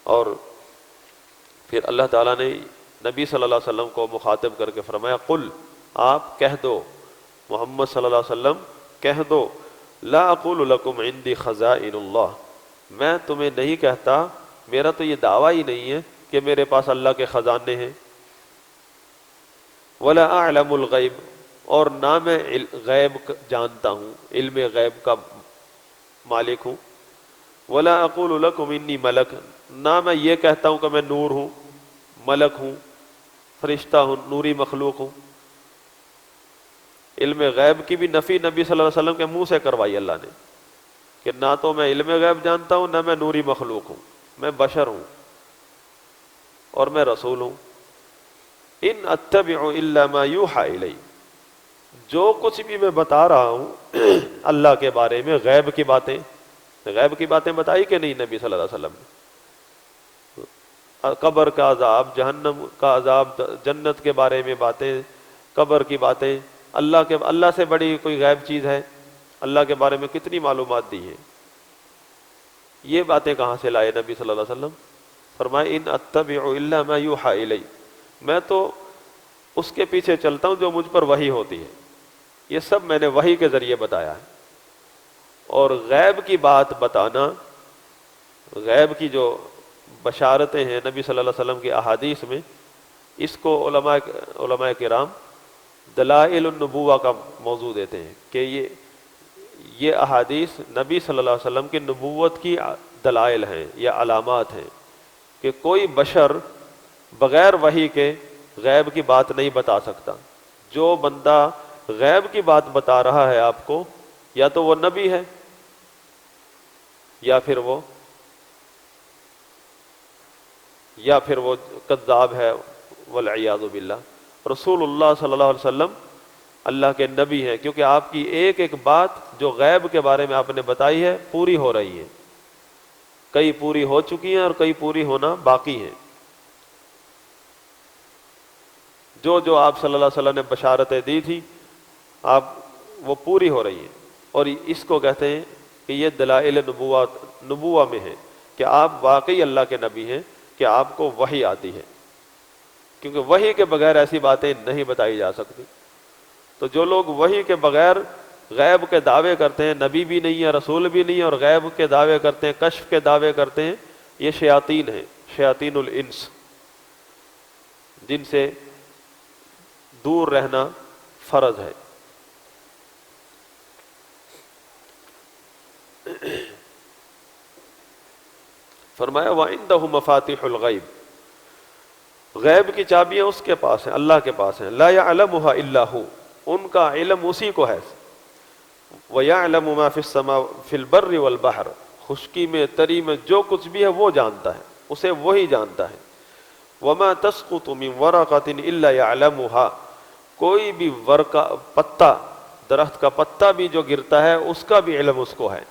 اور پھر اللہ تعالیٰ نے نبی صلی اللہ علیہ وسلم کو مخاطب کر کے فرمایا قل، آپ کہہ دو، محمد صلی اللہ علیہ وسلم کہہ دو، لا اقول لکم عندی خزائن اللہ، میں تمہیں نہیں کہتا، میرا تو یہ دعویٰ ہی نہیں ہے کہ میرے پاس اللہ کے خزانے ہیں، ولا اعلم الغیب، اور نہ میں غیب جانتا ہوں، علم غیب کا مالک ہوں، ولا اقول لکم انی ملک، نہ میں یہ کہتا ہوں کہ میں نور ہوں، ملک ہوں، فرشتہ ہوں، نوری مخلوق ہوں۔ علم غیب کی بھی نفی نبی صلی اللہ علیہ وسلم کے منہ سے کروائی اللہ نے، کہ نہ تو میں علم غیب جانتا ہوں، نہ میں نوری مخلوق ہوں، میں بشر ہوں اور میں رسول ہوں۔ ان اتبع الا ما یوحى الی، جو کچھ بھی میں بتا رہا ہوں اللہ کے بارے میں، غیب کی باتیں بتائی کہ نہیں نبی صلی اللہ علیہ وسلم نے، قبر کا عذاب، جہنم کا عذاب، جنت کے بارے میں باتیں، قبر کی باتیں، اللہ سے بڑی کوئی غیب چیز ہے؟ اللہ کے بارے میں کتنی معلومات دی ہیں، یہ باتیں کہاں سے لائے نبی صلی اللہ علیہ وسلم؟ فرمائے ان اتبع الا ما یوحى الی، میں تو اس کے پیچھے چلتا ہوں جو مجھ پر وحی ہوتی ہے، یہ سب میں نے وحی کے ذریعے بتایا ہے۔ اور غیب کی بات بتانا، غیب کی جو بشارتیں ہیں نبی صلی اللہ علیہ وسلم کی احادیث میں، اس کو علماء کرام دلائل النبوہ کا موضوع دیتے ہیں کہ یہ احادیث نبی صلی اللہ علیہ وسلم کی نبوت کی دلائل ہیں یا علامات ہیں، کہ کوئی بشر بغیر وحی کے غیب کی بات نہیں بتا سکتا۔ جو بندہ غیب کی بات بتا رہا ہے آپ کو، یا تو وہ نبی ہے یا پھر وہ کذاب ہے والعیاذ باللہ۔ رسول اللہ صلی اللہ علیہ وسلم اللہ کے نبی ہیں، کیونکہ آپ کی ایک ایک بات جو غیب کے بارے میں آپ نے بتائی ہے پوری ہو رہی ہے، کئی پوری ہو چکی ہیں اور کئی پوری ہونا باقی ہیں۔ جو آپ صلی اللہ علیہ وسلم نے بشارتیں دی تھی وہ پوری ہو رہی ہیں، اور اس کو کہتے ہیں کہ یہ دلائل نبوہ میں ہے کہ آپ واقعی اللہ کے نبی ہیں، کہ آپ کو وحی آتی ہے، کیونکہ وحی کے بغیر ایسی باتیں نہیں بتائی جا سکتی۔ تو جو لوگ وحی کے بغیر غیب کے دعوے کرتے ہیں، نبی بھی نہیں ہے، رسول بھی نہیں ہے، اور غیب کے دعوے کرتے ہیں، کشف کے دعوے کرتے ہیں، یہ شیاطین ہیں، شیاطین الانس، جن سے دور رہنا فرض ہے۔ فرمایا وَعِندَهُ مَفَاتِحُ الْغَيْبِ، غیب کی چابیاں اس کے پاس ہیں، اللہ کے پاس ہیں، لا يعلمها الا هو، ان کا علم اسی کو ہے، وَيَعْلَمُ مَا فِي السَّمَاءِ فِي الْبَرِّ وَالْبَحْرِ، خشکی میں تری میں جو کچھ بھی ہے وہ جانتا ہے، اسے وہی جانتا ہے۔ وَمَا تَسْقُطُ مِنْ وَرَقَةٍ إِلَّا يَعْلَمُهَا، کوئی بھی ورقہ، پتا، درخت کا پتا بھی جو گرتا ہے اس کا بھی علم اس کو ہے۔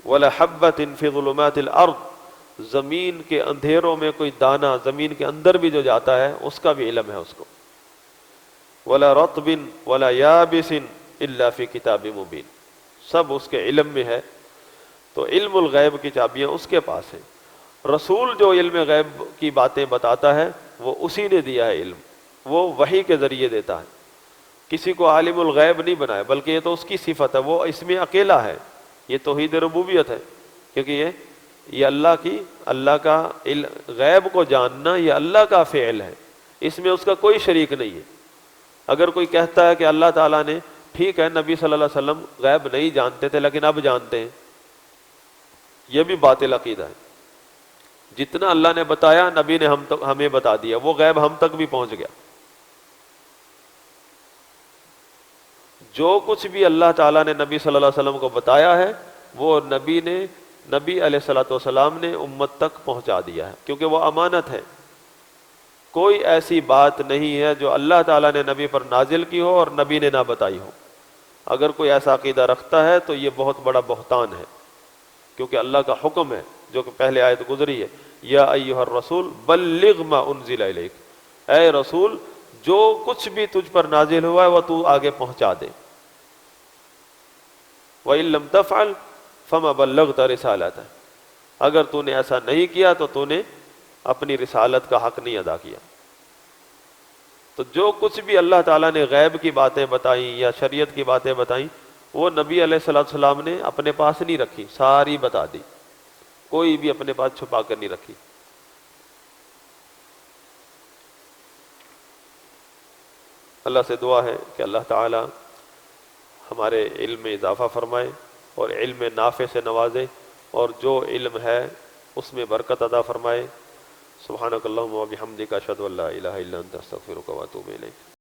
وَلَا حَبَّةٍ فِي ظُلُمَاتِ الْأَرْضِ، زمین کے اندھیروں میں کوئی دانہ زمین کے اندر بھی جو جاتا ہے اس کا بھی علم ہے اس کو۔ وَلَا رَطْبٍ وَلَا يَابِسٍ إِلَّا فِي كِتَابٍ مُبِينٍ، سب اس کے علم میں ہے۔ تو علم الغیب کی چابیاں اس کے پاس ہیں۔ رسول جو علم غیب کی باتیں بتاتا ہے وہ اسی نے دیا ہے علم، وہ وحی کے ذریعے دیتا ہے، کسی کو عالم الغیب نہیں بنایا، بلکہ یہ تو اس کی صفت ہے، وہ اس میں اکیلا ہے، یہ توحید ربوبیت ہے، کیونکہ یہ اللہ کا غیب کو جاننا یہ اللہ کا فعل ہے، اس میں اس کا کوئی شریک نہیں ہے۔ اگر کوئی کہتا ہے کہ اللہ تعالیٰ نے، ٹھیک ہے نبی صلی اللہ علیہ وسلم غیب نہیں جانتے تھے لیکن اب جانتے ہیں، یہ بھی باطل عقیدہ ہے۔ جتنا اللہ نے بتایا نبی نے ہمیں بتا دیا، وہ غیب ہم تک بھی پہنچ گیا۔ جو کچھ بھی اللہ تعالیٰ نے نبی صلی اللہ علیہ وسلم کو بتایا ہے وہ نبی علیہ الصلوۃ والسلام نے امت تک پہنچا دیا ہے، کیونکہ وہ امانت ہے۔ کوئی ایسی بات نہیں ہے جو اللہ تعالیٰ نے نبی پر نازل کی ہو اور نبی نے نہ بتائی ہو۔ اگر کوئی ایسا عقیدہ رکھتا ہے تو یہ بہت بڑا بہتان ہے، کیونکہ اللہ کا حکم ہے جو کہ پہلے آیت گزری ہے، یا ایھا الرسول بلغ ما انزل الیک، اے رسول جو کچھ بھی تجھ پر نازل ہوا ہے وہ تو آگے پہنچا دے۔ وَإِن لَّمْ تَفْعَلْ فَمَا بَلَّغْتَ رِسَالَتَهُ، اگر تو نے ایسا نہیں کیا تو تو نے اپنی رسالت کا حق نہیں ادا کیا۔ تو جو کچھ بھی اللہ تعالیٰ نے غیب کی باتیں بتائیں یا شریعت کی باتیں بتائیں، وہ نبی علیہ السلام نے اپنے پاس نہیں رکھی، ساری بتا دی، کوئی بھی اپنے پاس چھپا کر نہیں رکھی۔ اللہ سے دعا ہے کہ اللہ تعالیٰ ہمارے علم میں اضافہ فرمائے اور علم نافع سے نوازے، اور جو علم ہے اس میں برکت عطا فرمائے۔ سبحانک اللہم و بحمدک، اشہد ان لا الہ الا انت، استغفرک و اتوب الیک۔